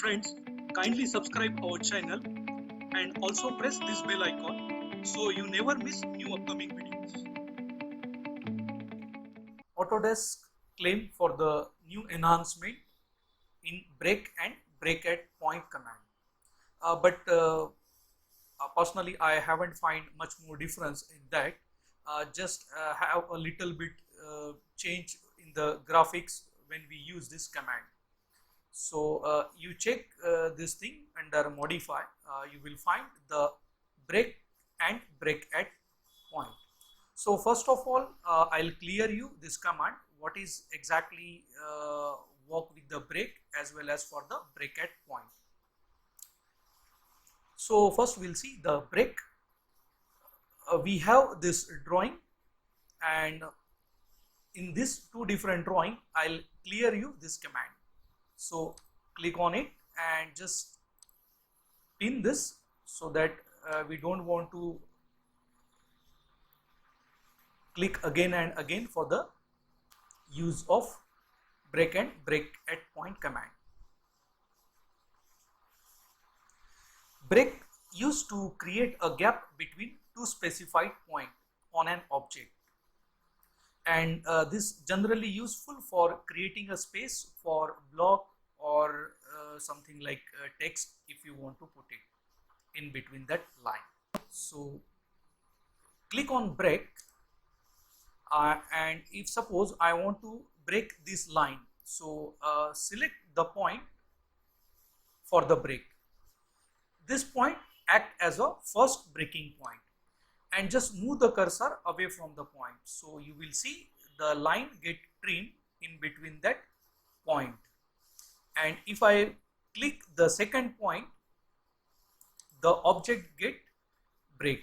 Friends, kindly subscribe our channel and also press this bell icon so you never miss new upcoming videos. Autodesk claim for the new enhancement in break and break at point command. But personally, I haven't find much more difference in that. Just have a little bit change in the graphics when we use this command. So you check this thing under modify, you will find the break and break at point. So first of all, I'll clear you this command, what is exactly work with the break as well as for the break at point. So first we'll see the break. We have this drawing, and in this two different drawing, I'll clear you this command. So click on it and just pin this so that we don't want to click again and again for the use of break and break at point command. Break used to create a gap between two specified points on an object, and this generally useful for creating a space for block or something like text if you want to put it in between that line. So click on break, and if suppose I want to break this line, so select the point for the break. This point act as a first breaking point, and just move the cursor away from the point. So you will see the line get trimmed in between that point. And if I click the second point, the object get break.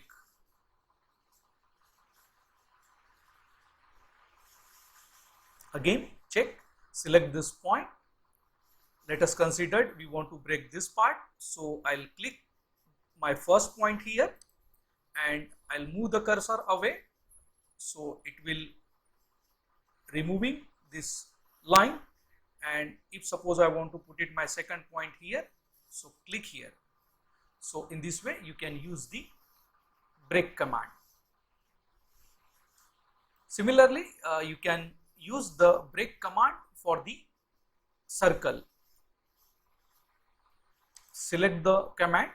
Again check, select this point. Let us consider we want to break this part. So I'll click my first point here and I'll move the cursor away. So it will removing this line, and if suppose I want to put it my second point here, so click here. So in this way you can use the break command. Similarly, you can use the break command for the circle. Select the command.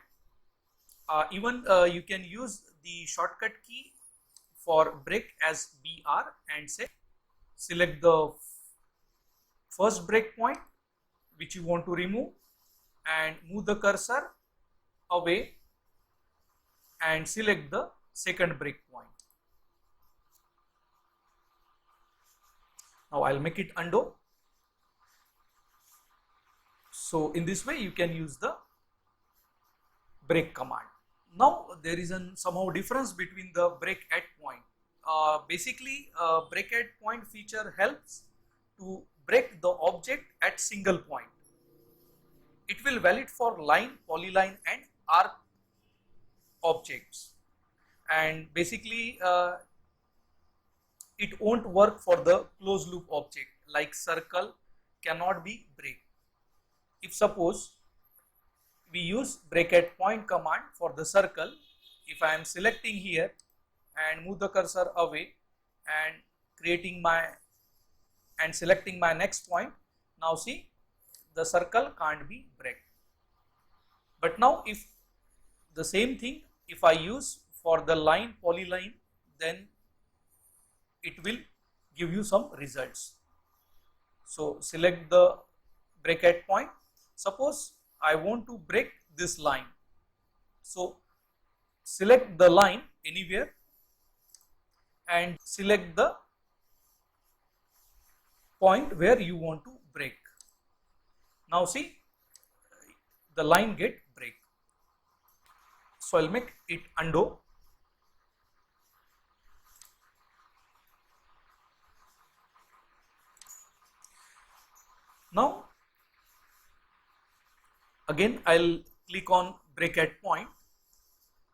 Even you can use the shortcut key for break as BR and say select the first break point which you want to remove and move the cursor away and select the second break point. Now I'll make it undo. So in this way you can use the break command. Now there is an somehow difference between the break at point. Basically break at point feature helps to break the object at single point. It will valid for line, polyline and arc objects, and basically it won't work for the closed loop object like circle cannot be break. If suppose we use break at point command for the circle, if I am selecting here and move the cursor away and creating my and selecting my next point, now see the circle can't be break. But now if the same thing if I use for the line, polyline, then it will give you some results. So select the break at point. Suppose I want to break this line, so select the line anywhere and select the point where you want to break. Now see the line get break. So I'll make it undo. Now again I'll click on break at point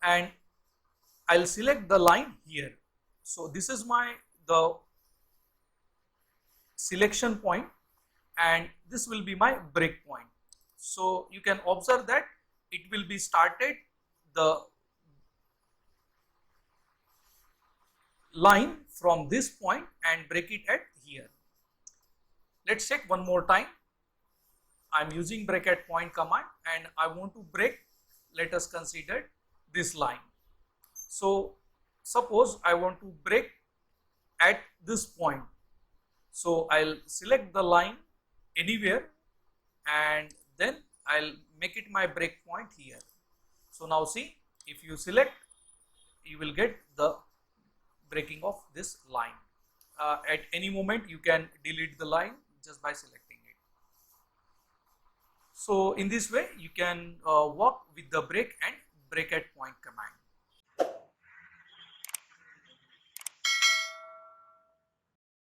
and I'll select the line here. So this is the selection point and this will be my break point. So you can observe that it will be started the line from this point and break it at here. Let's check one more time. I am using break at point command and I want to break, let us consider this line. So suppose I want to break at this point. So I'll select the line anywhere and then I'll make it my break point here. So now see, if you select, you will get the breaking of this line. At any moment you can delete the line just by selecting it. So in this way you can work with the break and break at point command.